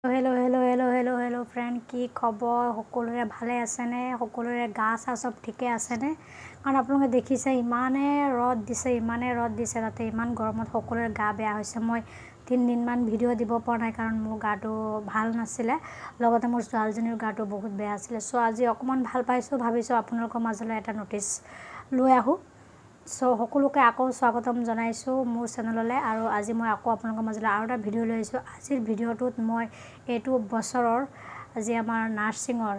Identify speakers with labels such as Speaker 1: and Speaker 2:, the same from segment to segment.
Speaker 1: Hello' friend, কি খবৰ? সকলোৰে ভালে আছেনে? সকলোৰে গা চা চব ঠিকে আছেনে? কাৰণ আপোনালোকে দেখিছে ইমানে ৰ'দ দিছে তাতে ইমান গৰমত সকলোৰে গা বেয়া হৈছে। মই 3 দিনমান ভিডিঅ' দিব পৰা নাই কাৰণ মোৰ গাটো ভাল নাছিলে, লগতে মোৰ ছোৱালীজনীৰ গাটো বহুত বেয়া আছিলে। চ' আজি অকণমান ভাল পাইছোঁ, ভাবিছোঁ আপোনালোকৰ মাজলৈ এটা ন'টিচ লৈ আহোঁ। চ' সকলোকে আকৌ স্বাগতম জনাইছোঁ মোৰ চেনেললৈ। আৰু আজি মই আকৌ আপোনালোকৰ মাজলৈ আৰু এটা ভিডিঅ' লৈ আহিছোঁ। আজিৰ ভিডিঅ'টোত মই এইটো বছৰৰ যি আমাৰ নাৰ্ছিঙৰ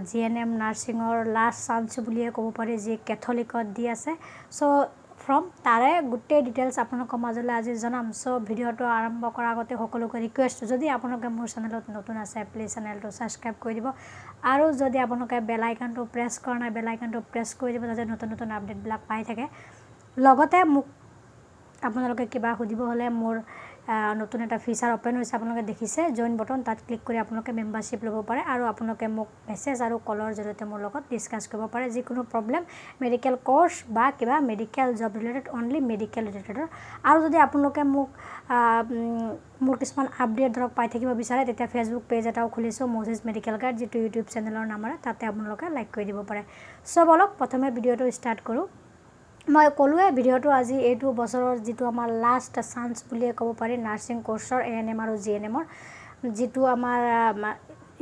Speaker 1: GNM নাৰ্ছিঙৰ লাষ্ট চান্স বুলিয়ে ক'ব পাৰি, যি কেথলিকত দি আছে। চ' ফ্ৰম তাৰে গোটেই ডিটেইলছ আপোনালোকৰ মাজলৈ আজি জনাম। চ' ভিডিঅ'টো আৰম্ভ কৰাৰ আগতে সকলোকে ৰিকুৱেষ্ট, যদি আপোনালোকে মোৰ চেনেলত নতুন আছে প্লিজ চেনেলটো ছাবস্ক্ৰাইব কৰি দিব। আৰু যদি আপোনালোকে বেল আইকনটো প্ৰেছ কৰা নাই, বেল আইকনটো প্ৰেছ কৰি দিব যাতে নতুন নতুন আপডেটবিলাক পাই থাকে। লগতে মোক আপোনালোকে কিবা সুধিব হ'লে মোৰ নতুন এটা ফিচাৰ অপেন হৈছে, আপোনালোকে দেখিছে জইন বটন, তাত ক্লিক কৰি আপোনালোকে মেম্বাৰশ্বিপ ল'ব পাৰে আৰু আপোনালোকে মোক মেছেজ আৰু কলৰ জৰিয়তে মোৰ লগত ডিছকাছ কৰিব পাৰে যিকোনো প্ৰব্লেম, মেডিকেল কোৰ্চ বা কিবা medical job related, only medical ৰিলেটেডৰ। আৰু যদি আপোনালোকে মোক মোৰ কিছুমান আপডেট ধৰক পাই থাকিব বিচাৰে, তেতিয়া ফেচবুক পেজ এটাও খুলিছোঁ, মৌচিছ মেডিকেল গাইড, যিটো ইউটিউব চেনেলৰ নামেৰে, তাতে আপোনালোকে লাইক কৰি দিব পাৰে। চ' বলক প্ৰথমে ভিডিঅ'টো ষ্টাৰ্ট কৰোঁ। মই ক'লোৱে ভিডিঅ'টো আজি এইটো বছৰৰ যিটো আমাৰ লাষ্ট চান্স বুলিয়ে ক'ব পাৰি নাৰ্ছিং কোৰ্চৰ ANM আৰু GNMৰ, যিটো আমাৰ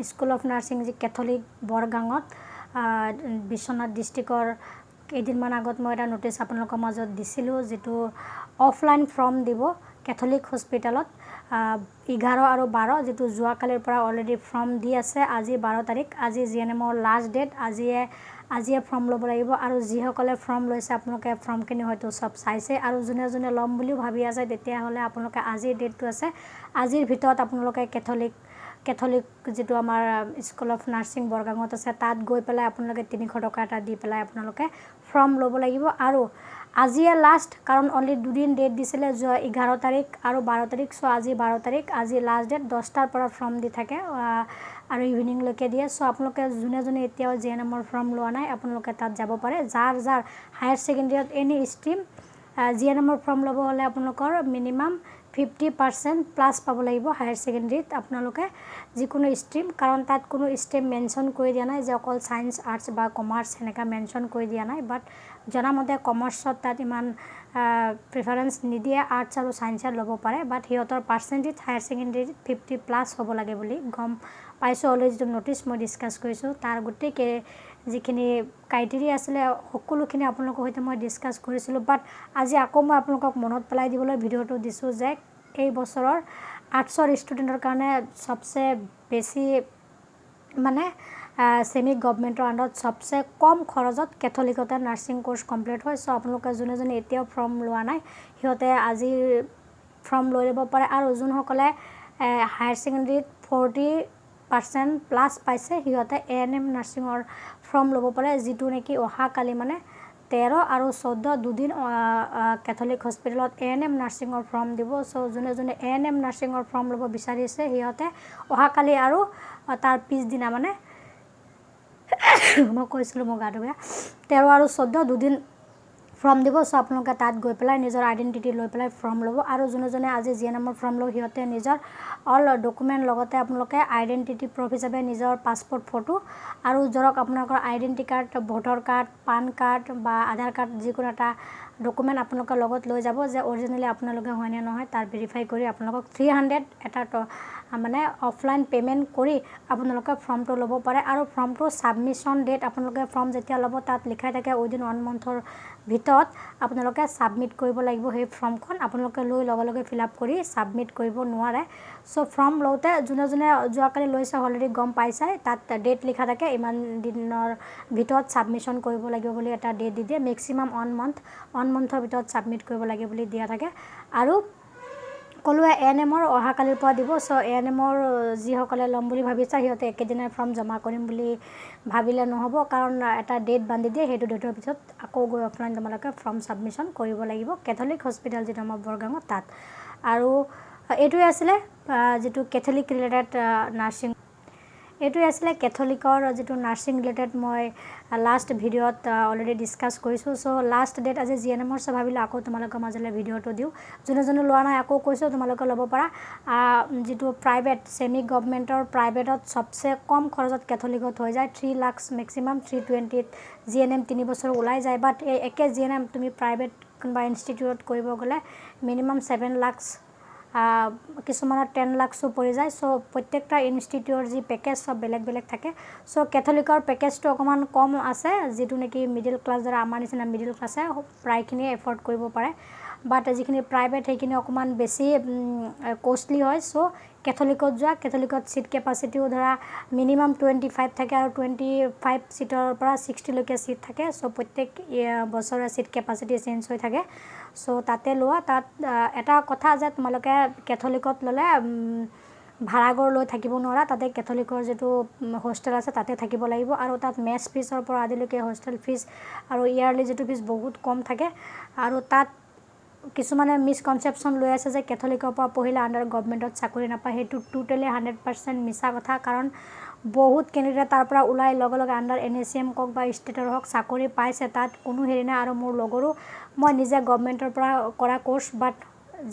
Speaker 1: স্কুল অফ নাৰ্ছিং যি কেথলিক বৰগাঙত বিশ্বনাথ ডিষ্ট্ৰিক্টৰ কেইদিনমান আগত মই এটা ন'টিচ আপোনালোকৰ মাজত দিছিলোঁ, যিটো অফলাইন ফৰ্ম দিব কেথলিক হস্পিটেলত 11 আৰু 12, যিটো যোৱাকালিৰ পৰা অলৰেডি ফৰ্ম দি আছে। আজি 12 তাৰিখ, আজি GNMৰ লাষ্ট ডেট, আজিয়ে ফৰ্ম ল'ব লাগিব। আৰু যিসকলে ফৰ্ম লৈছে আপোনালোকে ফৰ্মখিনি হয়তো চব চাইছে, আৰু যোনে যোনে ল'ম বুলিও ভাবি আছে তেতিয়াহ'লে আপোনালোকে আজিৰ ডেটটো আছে, আজিৰ ভিতৰত আপোনালোকে কেথলিক যিটো আমাৰ স্কুল অফ নাৰ্ছিং বৰগাঙত আছে, তাত গৈ পেলাই আপোনালোকে 300 টকা এটা দি পেলাই আপোনালোকে ফৰ্ম ল'ব লাগিব। আৰু আজিয়ে লাষ্ট, কাৰণ অনলি 2 দিন ডেট দিছিলে, যোৱা 11 তাৰিখ আৰু 12 তাৰিখ। চ' আজি 12 তাৰিখ, আজি লাষ্ট ডেট, 10টাৰ পৰা ফৰ্ম দি থাকে আৰু ইভিনিংলৈকে দিয়ে। চ' আপোনালোকে যোনে এতিয়াও GNMৰ ফৰ্ম লোৱা নাই আপোনালোকে তাত যাব পাৰে। যাৰ হায়াৰ ছেকেণ্ডেৰীত এনি ষ্ট্ৰীম GNMৰ ফৰ্ম ল'ব হ'লে আপোনালোকৰ মিনিমাম 50% প্লাছ পাব লাগিব হায়াৰ ছেকেণ্ডেৰীত আপোনালোকে যিকোনো ষ্ট্ৰীম, কাৰণ তাত কোনো ষ্ট্ৰীম মেনশ্যন কৰি দিয়া নাই যে অকল ছায়েন্স, আৰ্টছ বা কমাৰ্চ সেনেকৈ মেনশ্যন কৰি দিয়া নাই। বাট জনামতে কমাৰ্চত তাত ইমান প্ৰিফাৰেঞ্চ নিদিয়ে, আৰ্টছ আৰু ছায়েন্সে ল'ব পাৰে। বাট সিহঁতৰ পাৰ্চেণ্টেজ হায়াৰ ছেকেণ্ডেৰীত 50+ হ'ব লাগে বুলি গম পাইছোঁ। অলৰেডি যিটো ন'টিচ মই ডিছকাছ কৰিছোঁ, তাৰ গোটেই যিখিনি ক্ৰাইটেৰিয়া আছিলে সকলোখিনি আপোনালোকৰ সৈতে মই ডিছকাছ কৰিছিলোঁ। বাট আজি আকৌ মই আপোনালোকক মনত পেলাই দিবলৈ ভিডিঅ'টো দিছোঁ যে এই বছৰৰ আৰ্টছৰ ষ্টুডেণ্টৰ কাৰণে চবচে বেছি মানে ছেমি গভমেণ্টৰ আণ্ডাৰত চবচে কম খৰচত কেথলিকতে নাৰ্ছিং কোৰ্চ কমপ্লিট হয়। চ' আপোনালোকে যোনে এতিয়াও ফৰ্ম লোৱা নাই সিহঁতে আজি ফৰ্ম লৈ ল'ব পাৰে। আৰু যোনসকলে হায়াৰ ছেকেণ্ডেৰীত 40% প্লাছ পাইছে সিহঁতে ANM নাৰ্ছিঙৰ ফৰ্ম ল'ব পাৰে, যিটো নেকি অহাকালি মানে 13 আৰু 14 দুদিন কেথলিক হস্পিটেলত ANM নাৰ্ছিঙৰ ফৰ্ম দিব। চ' যোনে ANM নাৰ্ছিঙৰ ফৰ্ম ল'ব বিচাৰিছে সিহঁতে অহাকালি আৰু তাৰ পিছদিনা মানে মই কৈছিলোঁ মোৰ গাটো বেয়া, 13 আৰু 14 দুদিন ফৰ্ম দিব। চ' আপোনালোকে তাত গৈ পেলাই নিজৰ আইডেণ্টিটি লৈ পেলাই ফৰ্ম ল'ব। আৰু যোনে আজি GNMৰ ফৰ্ম ল'ব সিহঁতে নিজৰ অল ডকুমেণ্ট লগতে আপোনালোকে আইডেণ্টিটি প্ৰুফ হিচাপে নিজৰ পাছপৰ্ট ফটো আৰু ধৰক আপোনালোকৰ identity card, voter card, PAN card বা আধাৰ কাৰ্ড, যিকোনো এটা ডকুমেণ্ট আপোনালোকৰ লগত লৈ যাব যে অৰিজিনেলি আপোনালোকে হয়নে নহয় তাৰ ভেৰিফাই কৰি আপোনালোকক 300 এটা মানে অফলাইন পে'মেণ্ট কৰি আপোনালোকে ফৰ্মটো ল'ব পাৰে। আৰু ফৰ্মটো ছাবমিশ্যন ডেট আপোনালোকে ফৰ্ম যেতিয়া ল'ব তাত লিখাই থাকে উইদিন 1 মান্থৰ ভিতৰত আপোনালোকে ছাবমিট কৰিব লাগিব সেই ফৰ্মখন। আপোনালোকে লৈ লগে ফিল আপ কৰি ছাবমিট কৰিব নোৱাৰে। চ' ফৰ্ম লওঁতে যোনে যোৱাকালি লৈছে অলৰেডি গম পাইছে, তাত ডেট লিখা থাকে ইমান দিনৰ ভিতৰত ছাবমিশ্যন কৰিব লাগিব বুলি এটা ডেট দি দিয়ে। মেক্সিমাম 1 মান্থৰ ভিতৰত ছাবমিট কৰিব লাগে বুলি দিয়া থাকে। আৰু ক'লোৱে ANMৰ অহাকালিৰ পৰা দিব। চ' ANMৰ যিসকলে ল'ম বুলি ভাবিছে সিহঁতে একেদিনাই ফৰ্ম জমা কৰিম বুলি ভাবিলে নহ'ব, কাৰণ এটা ডেট বান্ধি দিয়ে, সেইটো ডেটৰ পিছত আকৌ গৈ অফলাইন তোমালোকে ফৰ্ম ছাবমিশ্যন কৰিব লাগিব কেথলিক হস্পিটেল যিটো আমাৰ বৰগাঙত তাত। আৰু এইটোৱে আছিলে যিটো কেথলিক ৰিলেটেড নাৰ্ছিং এইটোৱে আছিলে কেথলিকৰ যেটো নাৰ্ছিং ৰিলেটেড মই লাষ্ট ভিডিঅ'ত অলৰেডি ডিছকাছ কৰিছোঁ চ' লাষ্ট ডেট আজি GNMৰ চ ভাবিলোঁ আকৌ তোমালোকৰ মাজলৈ ভিডিঅ'টো দিওঁ যোনে লোৱা নাই আকৌ কৈছোঁ তোমালোকে ল'ব পাৰা যেটো প্ৰাইভেট সেমি গভৰ্ণমেণ্টৰ প্ৰাইভেটত সবচে কম খৰচত কেথলিকত হৈ যায় 3 লাখ মেক্সিমাম 320 GNM 3 বছৰ ওলাই যায় বাট এই একে GNM তুমি প্ৰাইভেট কোনবা ইনষ্টিটিউটত কৰিব গ'লে মিনিমাম 7 লাখ কিছুমানৰ 10 লাখসো পৰি যায় সো প্ৰত্যেকটা ইনষ্টিটিউটৰ যি পেকেজ সব বেলেগ থাকে সো কেথলিকৰ পেকেজটো অকমান কম আছে যেটো নেকি মিডল ক্লাছ ধৰা আমাৰ নিচিনা মিডল ক্লাছে প্ৰায়খিনি এফৰ্ড কৰিব পাৰে বাট যিখিনি প্ৰাইভেট সেইখিনি অকমান বেছি কষ্টলি হয় সো কেথলিকত যোৱা কেথলিকত সিট কেপাসিটিও ধৰা মিনিমাম 25 থাকে আৰু 25 সিটৰ পৰা 60 লৈকে সিট থাকে সো প্ৰত্যেক বছৰৰ সিট কেপাসিটি চেঞ্জ হৈ থাকে সো তাতে লোৱা তাত এটা কথা যে তোমালোকে কেথলিকত ললে ভাড়াঘৰ লৈ থাকিব নোৱাৰা তাতে কেথলিকৰ যেটো হোষ্টেল আছে তাতে থাকিব লাগিব আৰু তাত মেছ ফিছৰ পৰা আদিলৈকে হোষ্টেল ফিছ আৰু ইয়াৰলি যেটো ফিছ বহুত কম থাকে আৰু তাত কিছুমানে মিসকনসেপচন লৈ আছে যে কেথলিকৰ পৰা পঢ়িলে আন্ডাৰ গভৰ্ণমেণ্টত চাকৰি নাপায় হেতু টোটালি 100% মিছা কথা কাৰণ বহুত কেণ্ডিডেট তাৰ পৰা ওলাই লগে আন্ডাৰ NSM কক বা ষ্টেটৰ হক চাকৰি পাইছে তাত কোনো হেৰি নাই আৰু মোৰ লগৰো মই নিজে গভৰ্ণমেণ্টৰ পৰা কৰা কোৰ্স বাট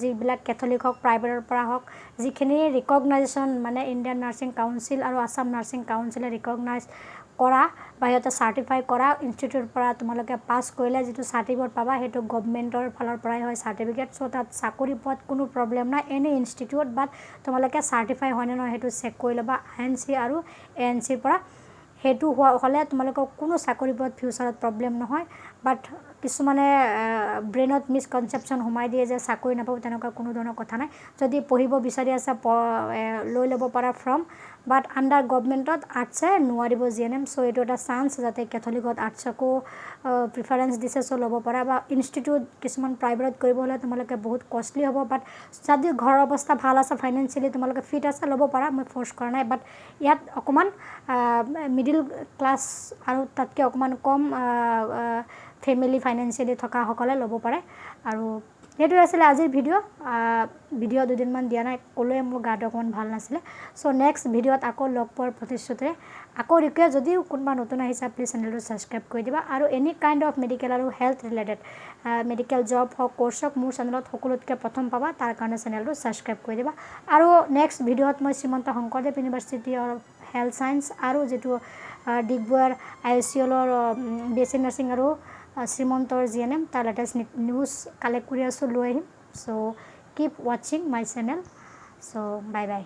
Speaker 1: যিবিলাক কেথলিক হক প্ৰাইভেটৰ পৰা হক যিখিনি ৰিকগনাইজেচন মানে ইণ্ডিয়ান নাৰ্ছিং কাউন্সিল আৰু আসাম নাৰ্ছিং কাউন্সিলে ৰিকগনাইজ কৰা বাহিৰতে সাৰ্টিফাই কৰা ইনষ্টিটিউটৰ পৰা তোমালোকে পাস কৰিলে যেটো সাৰ্টিফিকেট পাবা হেতু গভৰ্ণমেণ্টৰ ফালৰ পৰাই হয় সাৰ্টিফিকেট সো তাত চাকৰি পোৱাত কোনো প্ৰবলেম নাই এনি ইনষ্টিটিউট বাট তোমালোকে সাৰ্টিফাই হয় নে নহয় হেতু চেক কৰি লবা ANC আৰু ANC ৰ পৰা হেতু হলে তোমালোকক কোনো চাকৰি পোৱাত ফিউচাৰত প্ৰবলেম নহয় বাট কিছুমানে ব্ৰেইনত মিসকনসেপচন হুমাই দিয়ে যে চাকৰি নাপাব তেনেকুৱা কোনো ধৰণৰ কথা নাই যদি পঢ়িব বিচাৰি আছে লৈ ল'ব পাৰা ফ্ৰম বাট আন্ডাৰ গভৰ্ণমেণ্টত আৰ্টছে নোৱাৰিব GNM সো এটো এটা চান্স যাতে কেথলিকত আৰ্টছকো প্ৰিফাৰেন্স দিছে সো ল'ব পাৰা বা ইনষ্টিটিউট কিছুমান প্ৰাইভেটত কৰিব হলে তোমালোকে বহুত কষ্টলি হ'ব বাট যদি ঘৰৰ অৱস্থা ভাল আছে ফাইনান্সিয়ালি তোমালোকে ফিট আছে ল'ব পাৰা মই ফোৰ্স কৰা নাই বাট ইয়াত অকমান মিডল ক্লাছ আৰু তাতকে অকমান কম ফ্যামিলি ফাইনান্সিয়ালি থকা সকলে ল'ব পাৰে আৰু হেতু আছিল আজিৰ ভিডিও দুদিনমান দিয়া নাই কলৈ মোৰ গাটো অকমান ভাল নাছিলে সো নেক্সট ভিডিওত আকৌ লগ পোৱাৰ প্ৰতিশ্ৰুতিৰে আকৌ ৰিকুৱেষ্ট যদি কোনবা নতুন আহিছা প্লিজ চেনেলটো সাবস্ক্ৰাইব কৰি দিবা আৰু এনি কাইন্ড অফ মেডিকেল আৰু হেল্থ ৰিলেটেড মেডিকেল জব হক কোৰ্স হক মোৰ চেনেলত সকলোতকে প্ৰথম পাবা তাৰ কাৰণে চেনেলটো সাবস্ক্ৰাইব কৰি দিবা আৰু নেক্সট ভিডিওত মই Srimanta Sankardev university of health science আৰু যেটো ডিগবৈৰ ICL BSc নাৰ্ছিং আৰু শ্ৰীমন্তৰ GNM তাৰ লেটেষ্ট নিউজ কালেক্ট কৰি আছো লৈ আহিম so keep watching my channel so bye bye